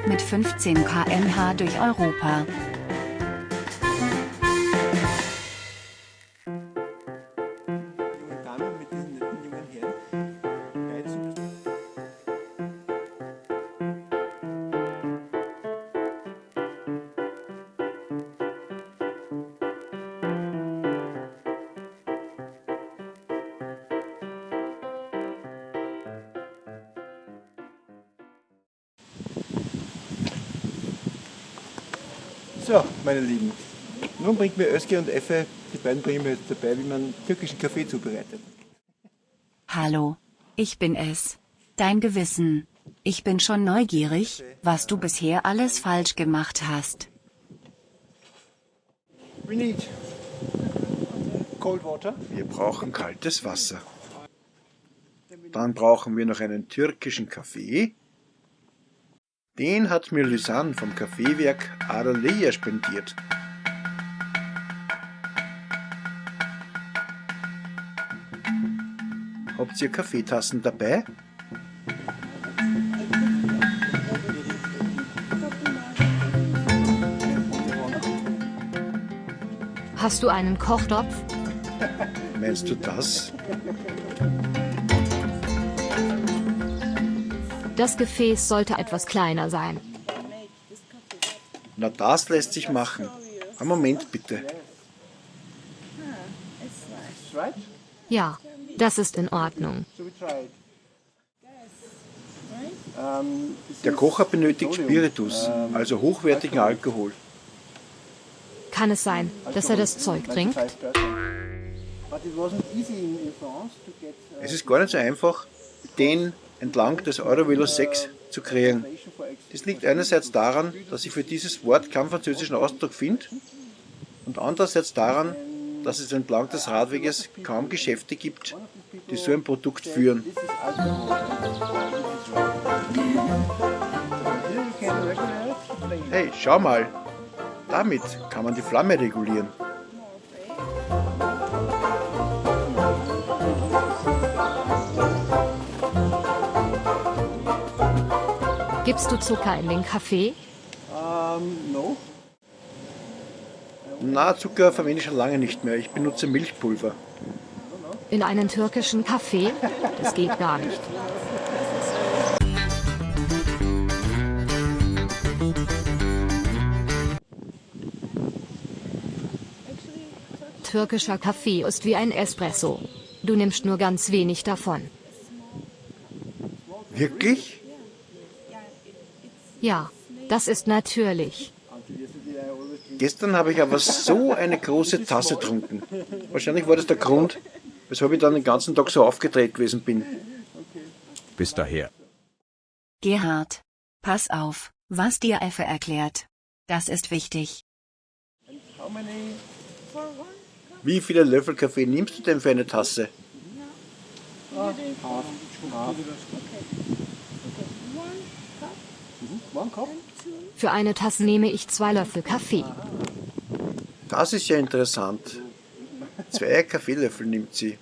mit 15 km/h durch Europa. Dame mit diesen netten jungen Herren. Beide sind So, meine Lieben, nun bringt mir Özge und Effe, die beiden bringen mir jetzt dabei, wie man türkischen Kaffee zubereitet. Hallo, ich bin es. Dein Gewissen. Ich bin schon neugierig, was du bisher alles falsch gemacht hast. We need cold water. Wir brauchen kaltes Wasser. Dann brauchen wir noch einen türkischen Kaffee. Den hat mir Lysanne vom Kaffeewerk Araleya spendiert. Habt ihr Kaffeetassen dabei? Hast du einen Kochtopf? Meinst du das? Das Gefäß sollte etwas kleiner sein. Na, das lässt sich machen. Einen Moment bitte. Right? Ja, das ist in Ordnung. So we try it. Der Kocher benötigt Spiritus, also hochwertigen Alkohol. Kann es sein, dass er das Zeug trinkt? Es ist gar nicht so einfach, den entlang des Eurovelo 6 zu kreieren. Das liegt einerseits daran, dass ich für dieses Wort keinen französischen Ausdruck finde und andererseits daran, dass es entlang des Radweges kaum Geschäfte gibt, die so ein Produkt führen. Hey, schau mal! Damit kann man die Flamme regulieren. Gibst du Zucker in den Kaffee? No. Na, Zucker verwende ich schon lange nicht mehr. Ich benutze Milchpulver. In einen türkischen Kaffee? Das geht gar nicht. Türkischer Kaffee ist wie ein Espresso. Du nimmst nur ganz wenig davon. Wirklich? Ja, das ist natürlich. Gestern habe ich aber so eine große Tasse getrunken. Wahrscheinlich war das der Grund, weshalb ich dann den ganzen Tag so aufgedreht gewesen bin. Bis daher. Gerhard, pass auf, was dir Effe erklärt. Das ist wichtig. How many? Wie viele Löffel Kaffee nimmst du denn für eine Tasse? Half. One cup? Für eine Tasse nehme ich 2 Löffel Kaffee. Das ist ja interessant. 2 Kaffeelöffel nimmt sie.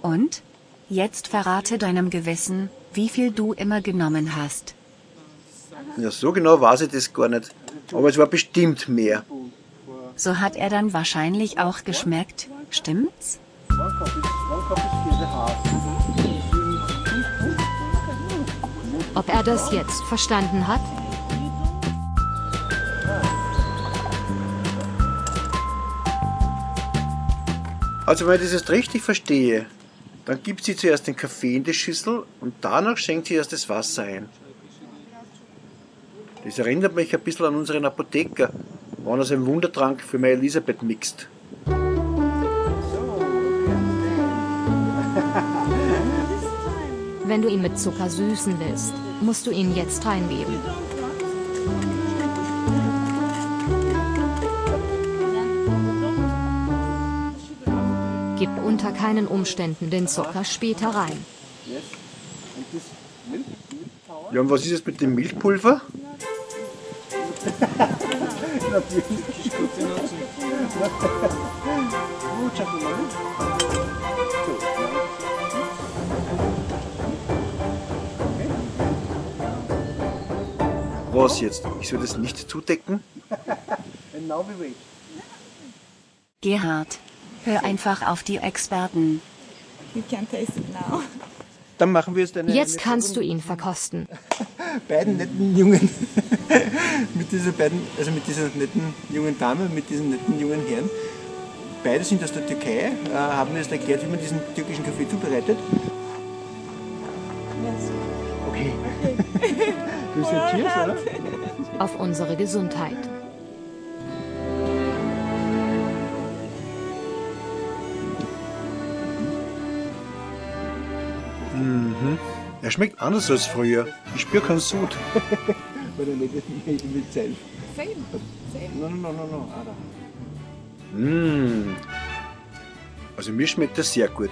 Und? Jetzt verrate deinem Gewissen, wie viel du immer genommen hast. Ja, so genau weiß ich das gar nicht. Aber es war bestimmt mehr. So hat er dann wahrscheinlich auch geschmeckt, stimmt's? One cup is 4.5. Ob er das jetzt verstanden hat? Also wenn ich das jetzt richtig verstehe, dann gibt sie zuerst den Kaffee in die Schüssel und danach schenkt sie erst das Wasser ein. Das erinnert mich ein bisschen an unseren Apotheker, wenn er seinen Wundertrank für meine Elisabeth mixt. Wenn du ihn mit Zucker süßen willst, musst du ihn jetzt reingeben. Gib unter keinen Umständen den Zucker später rein. Ja, und was ist jetzt mit dem Milchpulver? Was jetzt? Ich soll das nicht zudecken? And now we wait. Gerhard, hör einfach auf die Experten. You can taste it now. Dann machen wir jetzt Jetzt kannst du ihn verkosten. beiden netten Jungen, mit dieser netten jungen Dame, mit diesen netten jungen Herren. Beide sind aus der Türkei, haben mir jetzt erklärt, wie man diesen türkischen Kaffee zubereitet. Yes. Okay. Du sagst Cheers, oder? Auf unsere Gesundheit. Er schmeckt anders als früher. Ich spüre keinen Sud. Weil er nicht mit Zeit. Same. No. Ada. Also mir schmeckt das sehr gut.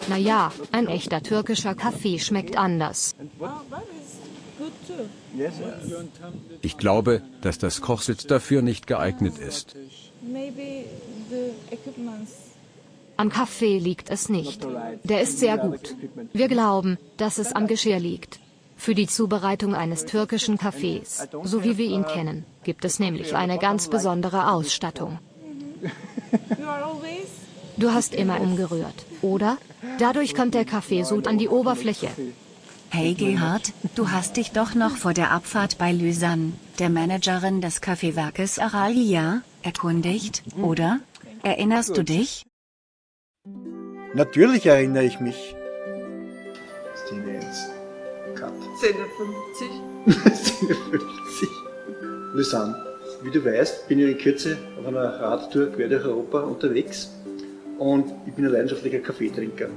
Naja, ein echter türkischer Kaffee schmeckt anders. Oh, that is good too. Yes. Ich glaube, dass das Kochsitz dafür nicht geeignet ist. Maybe the equipments. Am Kaffee liegt es nicht. Der ist sehr gut. Wir glauben, dass es am Geschirr liegt. Für die Zubereitung eines türkischen Kaffees, so wie wir ihn kennen, gibt es nämlich eine ganz besondere Ausstattung. You are always. Du hast immer umgerührt, oder? Dadurch kommt der Kaffeesud an die Oberfläche. Hey Gerhard, du hast dich doch noch vor der Abfahrt bei Lysanne, der Managerin des Kaffeewerkes Aralia, erkundigt, oder? Erinnerst du dich? Natürlich erinnere ich mich. Szene 1. Cut. Szene 50. Szene 50. Lysanne. Wie du weißt, bin ich in Kürze auf einer Radtour quer durch Europa unterwegs und ich bin ein leidenschaftlicher Kaffeetrinker.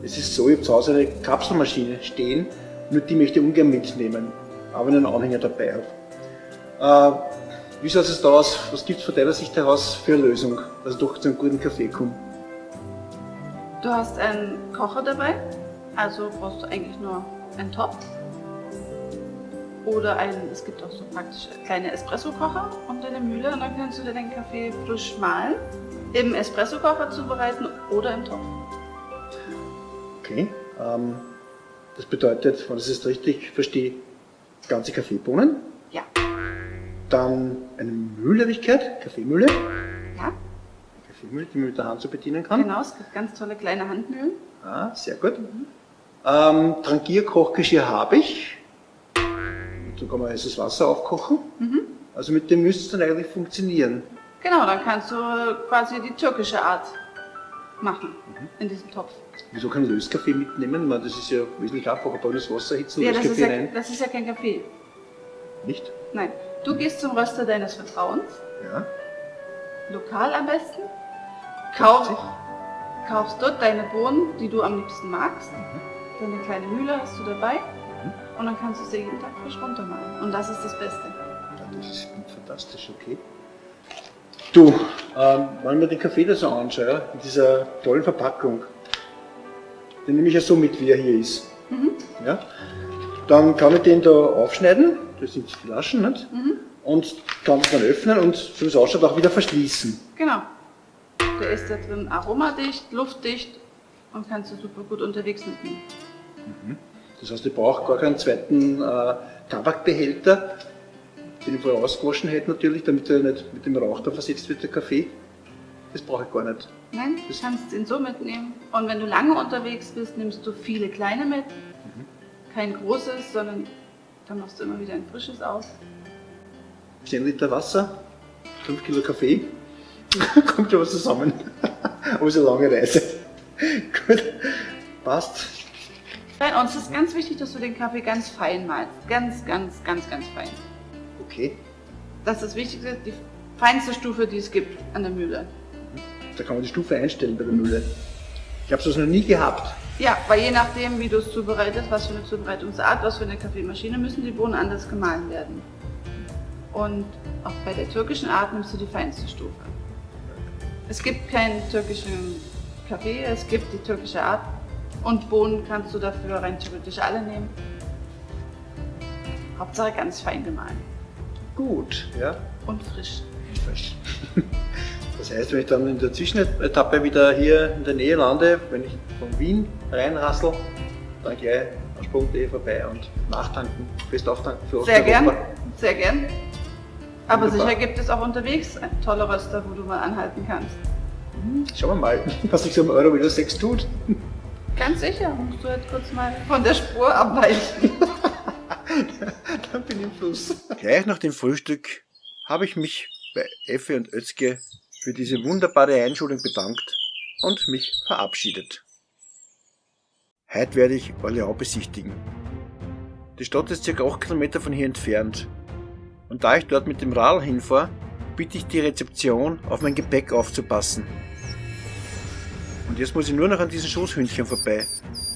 Es ist so, ich habe zu Hause eine Kapselmaschine stehen, nur die möchte ich ungern mitnehmen, aber einen Anhänger dabei habe. Wie schaut es da aus? Was gibt es von deiner Sicht heraus für eine Lösung, dass ich doch zu einem guten Kaffee komme? Du hast einen Kocher dabei, also brauchst du eigentlich nur einen Topf. Oder es gibt auch so praktisch kleine Espresso-Kocher und eine Mühle und dann kannst du dir den Kaffee frisch mahlen, im Espresso-Kocher zubereiten oder im Topf. Okay, das bedeutet, wenn ich es richtig verstehe, ganze Kaffeebohnen. Ja. Dann eine Mühle habe ich gehört, Kaffeemühle. Ja, Kaffeemühle, die man mit der Hand so bedienen kann. genau, es gibt ganz tolle kleine Handmühlen. Ah, sehr gut. Trangier-Kochgeschirr habe ich. Da kann man heißes Wasser aufkochen. Also mit dem müsste es dann eigentlich funktionieren. Genau, dann kannst du quasi die türkische Art machen in diesem Topf. Wieso keinen Löskaffee mitnehmen? Man, das ist ja wesentlich einfacher, bei das Wasser hitzen, Ja, das Löskaffee rein. das ist ja kein Kaffee. Nicht? Nein, du gehst zum Röster deines Vertrauens, Ja. lokal am besten, Kaufst kaufst dort deine Bohnen, die du am liebsten magst. Deine kleine Mühle hast du dabei und dann kannst du sie jeden Tag frisch runtermalen. Und das ist das Beste. Ja, das ist fantastisch, okay. Du, wenn ich mir den Kaffee da so anschaue, in dieser tollen Verpackung, den nehme ich ja so mit, wie er hier ist. Ja? Dann kann ich den da aufschneiden, das sind die Flaschen, nicht? Und kann es dann öffnen und, so wie es ausschaut, auch wieder verschließen. Genau. Der ist da drin aromadicht, luftdicht und kannst du super gut unterwegs mitnehmen. Das heißt, ich brauche gar keinen zweiten Tabakbehälter, den ich vorher ausgewaschen hätte natürlich, damit er nicht mit dem Rauch da versetzt wird, der Kaffee. Das brauche ich gar nicht. Nein, du kannst ihn so mitnehmen. Und wenn du lange unterwegs bist, nimmst du viele kleine mit. Kein großes, sondern dann machst du immer wieder ein frisches auf. 10 Liter Wasser, 5 Kilo Kaffee, kommt ja was zusammen. Aber so eine lange Reise. Gut, passt. Bei uns ist ganz wichtig, dass du den Kaffee ganz fein malst. Ganz fein. Okay, Das ist das Wichtigste, die feinste Stufe, die es gibt an der Mühle. da kann man die Stufe einstellen bei der Mühle. Ich habe es noch nie gehabt. Ja, weil je nachdem, wie du es zubereitest, was für eine Zubereitungsart, was für eine Kaffeemaschine, müssen die Bohnen anders gemahlen werden. Und auch bei der türkischen Art nimmst du die feinste Stufe. Es gibt keinen türkischen Kaffee, es gibt die türkische Art. Und Bohnen kannst du dafür rein theoretisch alle nehmen. Hauptsache ganz fein gemahlen Gut, ja. und frisch. Frisch. Das heißt, wenn ich dann in der Zwischenetappe wieder hier in der Nähe lande, wenn ich von Wien reinrassel, dann gleich an Sprung.de vorbei und nachtanken, fest auftanken für Sehr Osteuropa. gern, sehr gern. Aber Wunderbar. sicher gibt es auch unterwegs tolle Röster, wo du mal anhalten kannst. Schauen wir mal, was sich so im Eurovelo 6 tut. Ganz sicher, musst du halt kurz mal von der Spur abweichen. Dann bin ich im Fluss. Gleich nach dem Frühstück habe ich mich bei Effe und Özge für diese wunderbare Einschulung bedankt und mich verabschiedet. Heute werde ich Orléans besichtigen. Die Stadt ist ca. 8 Kilometer von hier entfernt. Und da ich dort mit dem Radl hinfahre, bitte ich die Rezeption, auf mein Gepäck aufzupassen. Und jetzt muss ich nur noch an diesen Schoßhündchen vorbei.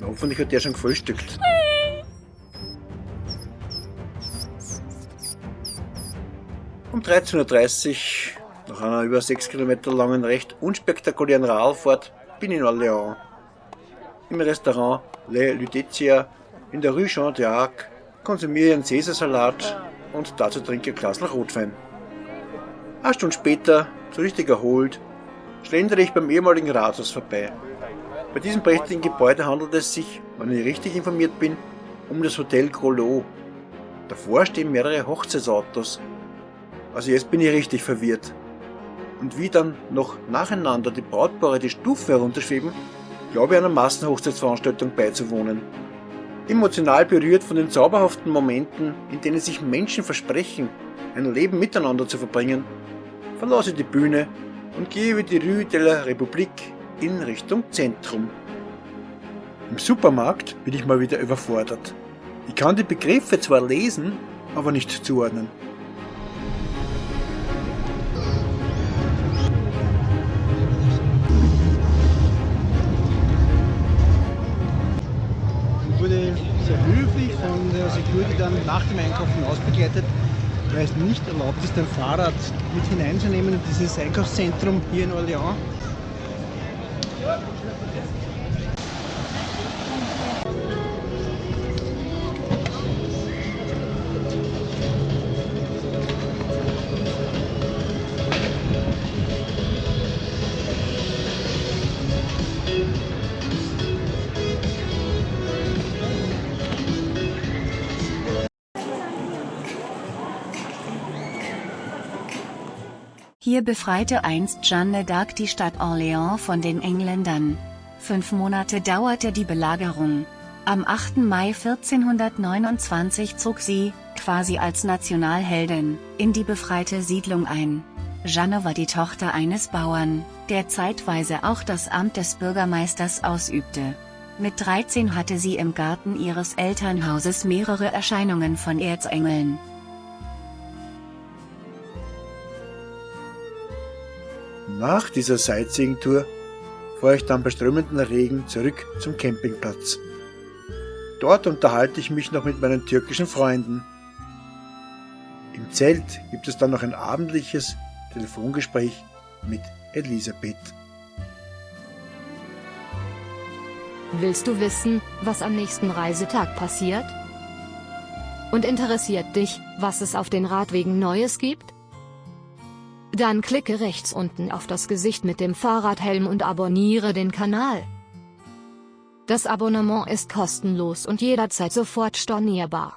Hoffentlich hat der schon gefrühstückt. Um 13:30 Uhr, nach einer über 6 Kilometer langen, recht unspektakulären Radlfahrt, bin ich in Orléans. Im Restaurant Le Lutetia in der Rue Jean d'Arc konsumiere ich einen Cäsarsalat und dazu trinke ich ein Glas Rotwein. Eine Stunde später, so richtig erholt, schlendere ich beim ehemaligen Rathaus vorbei. Bei diesem prächtigen Gebäude handelt es sich, wenn ich richtig informiert bin, um das Hotel Grolot. Davor stehen mehrere Hochzeitsautos. Also jetzt bin ich richtig verwirrt. Und wie dann noch nacheinander die Brautpaare die Stufen herunterschweben, glaube ich einer Massenhochzeitsveranstaltung beizuwohnen. Emotional berührt von den zauberhaften Momenten, in denen sich Menschen versprechen, ein Leben miteinander zu verbringen, verlasse die Bühne und gehe über die Rue de la République in Richtung Zentrum. Im Supermarkt bin ich mal wieder überfordert. Ich kann die Begriffe zwar lesen, aber nicht zuordnen. Ich wurde sehr höflich von der Security dann nach dem Einkaufen ausbegleitet, weil es nicht erlaubt ist, ein Fahrrad mit hineinzunehmen in dieses Einkaufszentrum hier in Orléans. Hier befreite einst Jeanne d'Arc die Stadt Orléans von den Engländern. 5 Monate dauerte die Belagerung. Am 8. Mai 1429 zog sie, quasi als Nationalheldin, in die befreite Siedlung ein. Jeanne war die Tochter eines Bauern, der zeitweise auch das Amt des Bürgermeisters ausübte. Mit 13 hatte sie im Garten ihres Elternhauses mehrere Erscheinungen von Erzengeln. Nach dieser Sightseeing-Tour fahre ich dann bei strömendem Regen zurück zum Campingplatz. Dort unterhalte ich mich noch mit meinen türkischen Freunden. Im Zelt gibt es dann noch ein abendliches Telefongespräch mit Elisabeth. Willst du wissen, was am nächsten Reisetag passiert? Und interessiert dich, was es auf den Radwegen Neues gibt? Dann klicke rechts unten auf das Gesicht mit dem Fahrradhelm und abonniere den Kanal. Das Abonnement ist kostenlos und jederzeit sofort stornierbar.